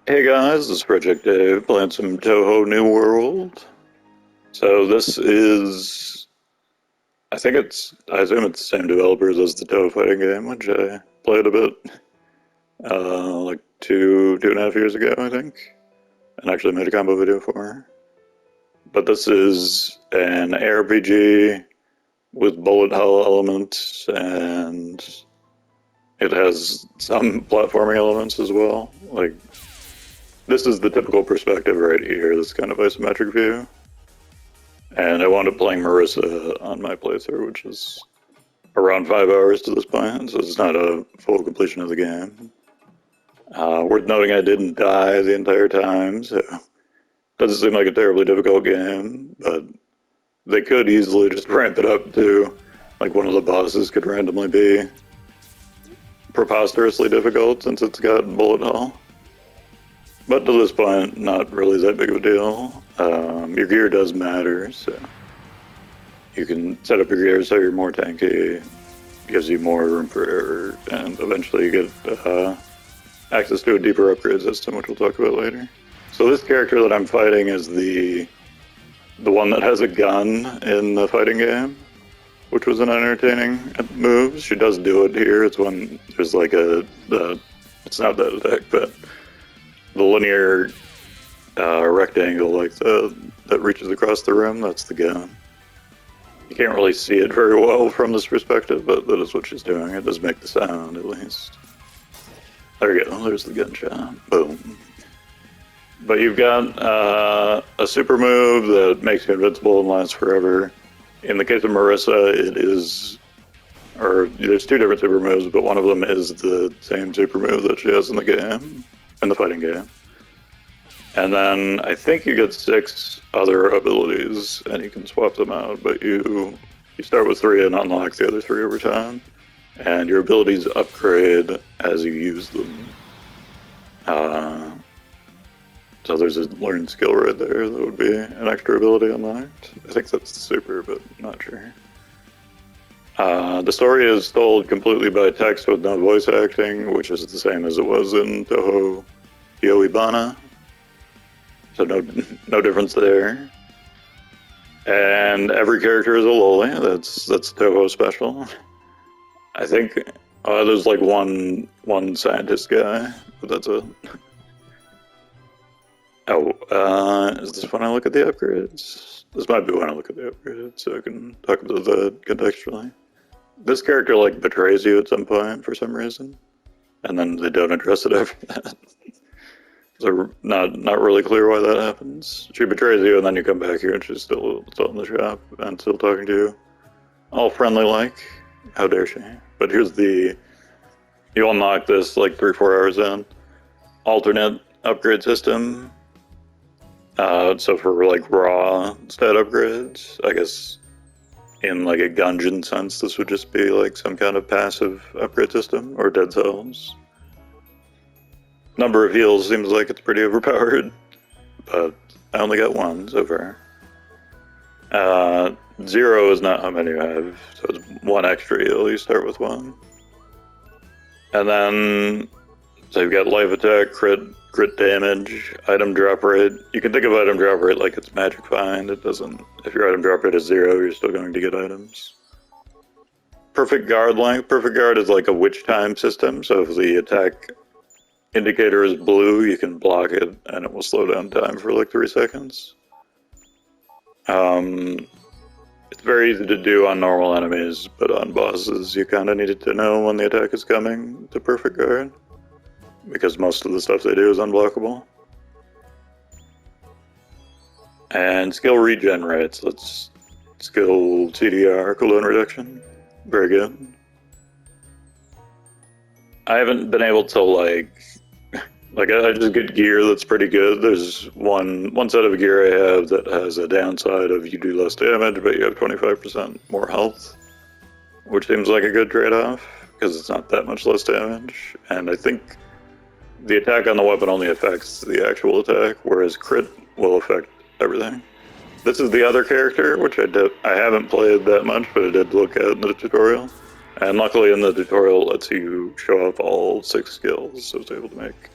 Hey guys, this is Project Dave playing some Touhou New World. So this is, I assume it's the same developers as the Touhou fighting game, which I played a bit, like two and a half years ago, I think, and actually made a combo video for. But this is an ARPG with bullet hell elements, and it has some platforming elements as well. Like, this is the typical perspective right here, this kind of isometric view. And I wound up playing Marissa on my playthrough, which is around 5 hours to this point, so it's not a full completion of the game. Worth noting I didn't die the entire time, so it doesn't seem like a terribly difficult game, but they could easily just ramp it up to, like, one of the bosses could randomly be preposterously difficult since it's got bullet hell. But to this point, not really that big of a deal. Your gear does matter, so you can set up your gear so you're more tanky, gives you more room for error, and eventually you get access to a deeper upgrade system, which we'll talk about later. So this character that I'm fighting is the one that has a gun in the fighting game, which was an entertaining move. She does do it here. It's when there's like it's not that attack, but the linear rectangle like that reaches across the room, that's the gun. You can't really see it very well from this perspective, but that is what she's doing. It does make the sound, at least. There you go, there's the gunshot. Boom. But you've got a super move that makes you invincible and lasts forever. In the case of Marissa, it is... or there's two different super moves, but one of them is the same super move that she has in the game, in the fighting game. And then I think you get 6 other abilities, and you can swap them out, but you start with 3 and unlock the other 3 over time. And your abilities upgrade as you use them. So there's a learned skill right there that would be an extra ability unlocked. I think that's the super, but I'm not sure. The story is told completely by text with no voice acting, which is the same as it was in Touhou Yoibana. So no difference there. And every character is a loli. That's Touhou special. I think there's like one scientist guy, but that's a... Oh, is this when I look at the upgrades? This might be when I look at the upgrades, so I can talk about that contextually. This character like betrays you at some point for some reason, and then they don't address it after that. So not really clear why that happens. She betrays you, and then you come back here, and she's still in the shop and still talking to you, all friendly like. How dare she? But here's you unlock this like 3-4 hours in. Alternate upgrade system. So for like raw stat upgrades, I guess in like a Gungeon sense, this would just be like some kind of passive upgrade system or dead cells. Number of heals seems like it's pretty overpowered, but I only got 1 so far. 0 is not how many you have, so it's 1 extra heal, you start with 1. And then, so you've got life attack, crit damage, item drop rate. You can think of item drop rate like it's magic find. It doesn't, if your item drop rate is 0, you're still going to get items. Perfect guard length. Perfect guard is like a witch time system, so if the attack indicator is blue, you can block it and it will slow down time for like 3 seconds. It's very easy to do on normal enemies, but on bosses you kind of needed to know when the attack is coming to perfect guard, because most of the stuff they do is unblockable. And skill regen rates, that's skill CDR, cooldown reduction. Very good. I haven't been able to like I just get gear that's pretty good. There's one set of gear I have that has a downside of you do less damage, but you have 25% more health, which seems like a good trade-off, because it's not that much less damage. And I think the attack on the weapon only affects the actual attack, whereas crit will affect everything. This is the other character, which I haven't played that much, but I did look at in the tutorial. And luckily in the tutorial it lets you show off all 6 skills, so it's able to make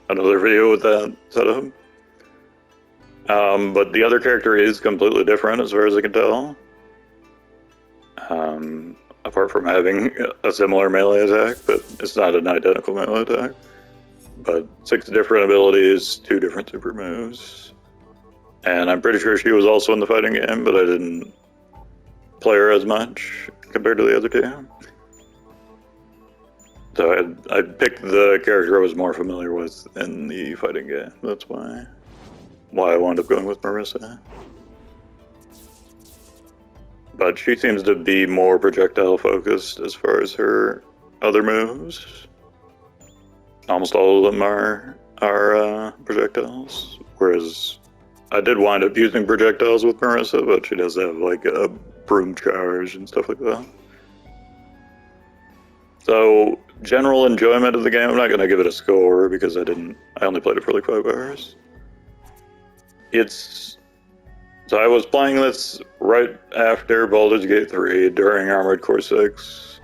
another video with that setup. But the other character is completely different as far as I can tell. Apart from having a similar melee attack, but it's not an identical melee attack. But 6 different abilities, 2 different super moves. And I'm pretty sure she was also in the fighting game, but I didn't play her as much compared to the other 2. So I picked the character I was more familiar with in the fighting game. That's why I wound up going with Marissa. But she seems to be more projectile focused as far as her other moves. Almost all of them are projectiles, whereas I did wind up using projectiles with Marissa, but she does have like a broom charge and stuff like that. So, general enjoyment of the game, I'm not going to give it a score because I only played it for like 5 hours. So I was playing this right after Baldur's Gate 3 during Armored Core 6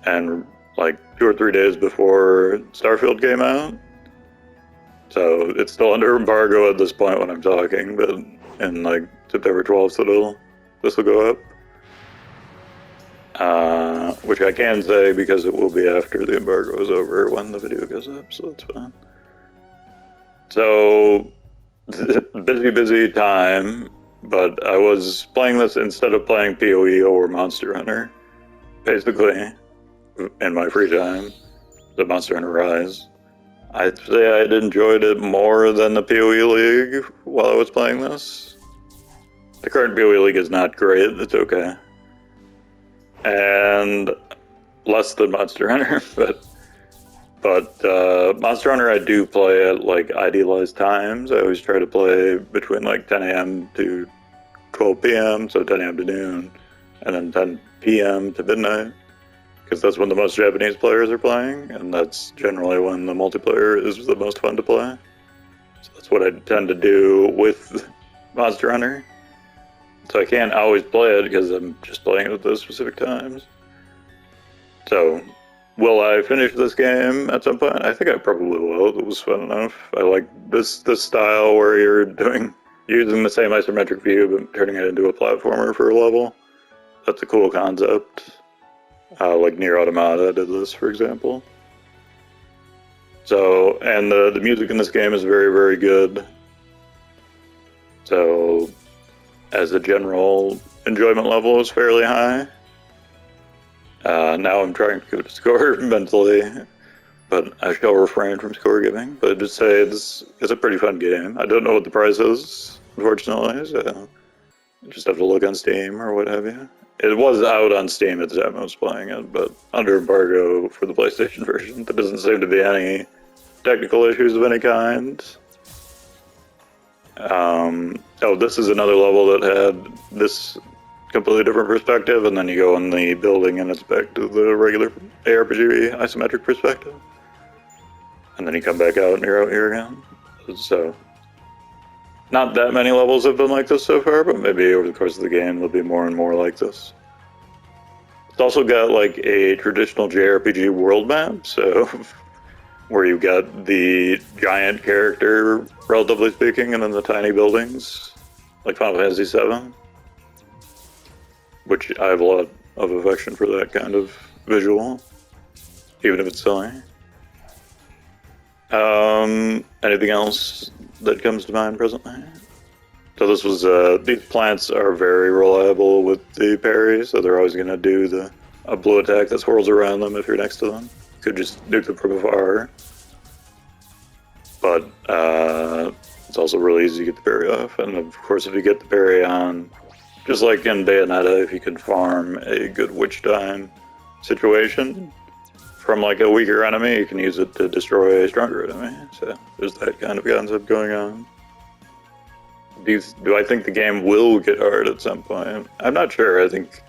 and like 2 or 3 days before Starfield came out. So it's still under embargo at this point when I'm talking, but in like September 12th this will go up. Which I can say because it will be after the embargo is over when the video goes up, so that's fine. So, busy time, but I was playing this instead of playing PoE or Monster Hunter, basically, in my free time, the Monster Hunter Rise. I'd say I'd enjoyed it more than the PoE League while I was playing this. The current PoE League is not great, it's okay. And less than Monster Hunter, but Monster Hunter I do play at like idealized times. I always try to play between like 10 a.m. to 12 p.m., so 10 a.m. to noon, and then 10 p.m. to midnight, because that's when the most Japanese players are playing, and that's generally when the multiplayer is the most fun to play. So that's what I tend to do with Monster Hunter. So I can't always play it because I'm just playing it at those specific times. So, will I finish this game at some point? I think I probably will. It was fun enough. I like this style where you're using the same isometric view but turning it into a platformer for a level. That's a cool concept. Like Nier Automata did this, for example. So, and the music in this game is very, very good. So, as a general enjoyment level is fairly high. Now I'm trying to go to score mentally, but I shall refrain from score giving. But just say it's a pretty fun game. I don't know what the price is, unfortunately, so you just have to look on Steam or what have you. It was out on Steam at the time I was playing it, but under embargo for the PlayStation version. There doesn't seem to be any technical issues of any kind. This is another level that had this completely different perspective, and then you go in the building and it's back to the regular ARPG isometric perspective. And then you come back out and you're out here again. So, not that many levels have been like this so far, but maybe over the course of the game there'll be more and more like this. It's also got like a traditional JRPG world map, so where you've got the giant character, relatively speaking, and then the tiny buildings, like Final Fantasy VII. Which I have a lot of affection for that kind of visual, even if it's silly. Anything else that comes to mind presently? So this was, these plants are very reliable with the parry, so they're always going to do a blue attack that swirls around them if you're next to them. You could just nuke them from afar. But it's also really easy to get the parry off, and of course if you get the parry on, just like in Bayonetta, if you can farm a good witch time situation from like a weaker enemy, you can use it to destroy a stronger enemy. So there's that kind of concept going on. Do I think the game will get hard at some point? I'm not sure. I think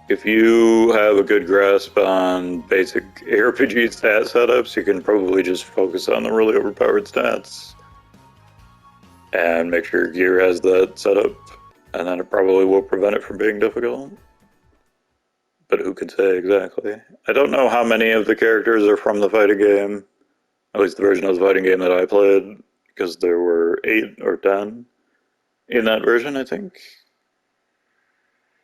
if you have a good grasp on basic ARPG stat setups, you can probably just focus on the really overpowered stats and make sure your gear has that setup. And then it probably will prevent it from being difficult. But who can say exactly? I don't know how many of the characters are from the fighting game, At least the version of the fighting game that I played, because there were 8 or 10 in that version, I think.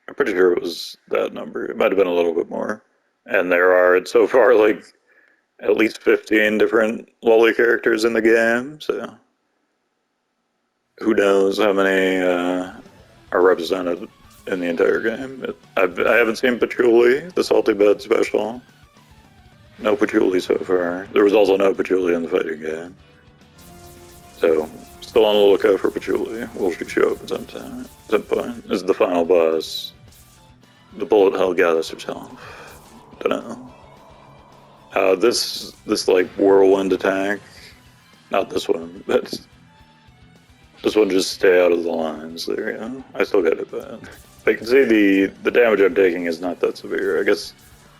I'm pretty sure it was that number. It might have been a little bit more. And there are, so far, like, at least 15 different lolly characters in the game, so who knows how many are represented in the entire game. I haven't seen Patchouli, the Salty Bed special. No Patchouli so far. There was also no Patchouli in the fighting game. So, still on the lookout for Patchouli. Will she show up at some time? At some point? This is the final boss. The bullet hell goddess herself. Dunno. This like whirlwind attack, not this one, but this one just stay out of the lines. There you go. I still got it bad. But you can see the damage I'm taking is not that severe. I guess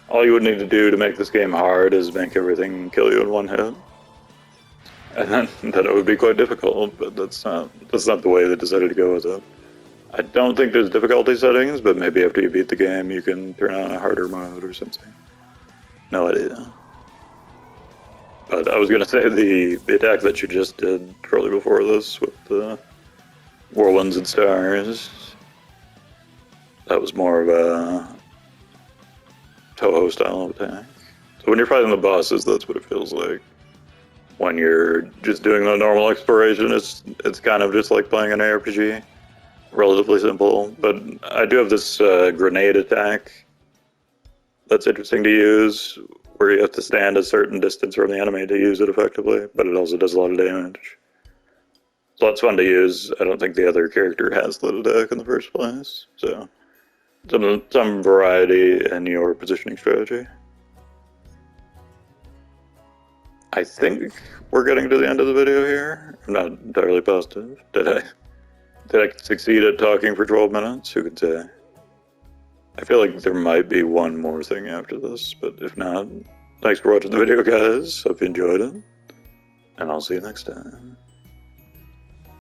all you would need to do to make this game hard is make everything kill you in one hit. And then it would be quite difficult, but that's not the way they decided to go with it. I don't think there's difficulty settings, but maybe after you beat the game you can turn on a harder mode or something. No idea. But I was gonna say the attack that you just did shortly before this with the whirlwinds and stars, that was more of a Touhou style of attack. So when you're fighting the bosses, that's what it feels like. When you're just doing the normal exploration, it's kind of just like playing an ARPG. Relatively simple, but I do have this grenade attack that's interesting to use, where you have to stand a certain distance from the enemy to use it effectively, but it also does a lot of damage. So that's fun to use. I don't think the other character has that attack in the first place, so some variety in your positioning strategy. I think we're getting to the end of the video here. I'm not entirely positive. Did I succeed at talking for 12 minutes? Who can say? I feel like there might be one more thing after this, but if not, thanks for watching the video, guys. Hope you enjoyed it, and I'll see you next time.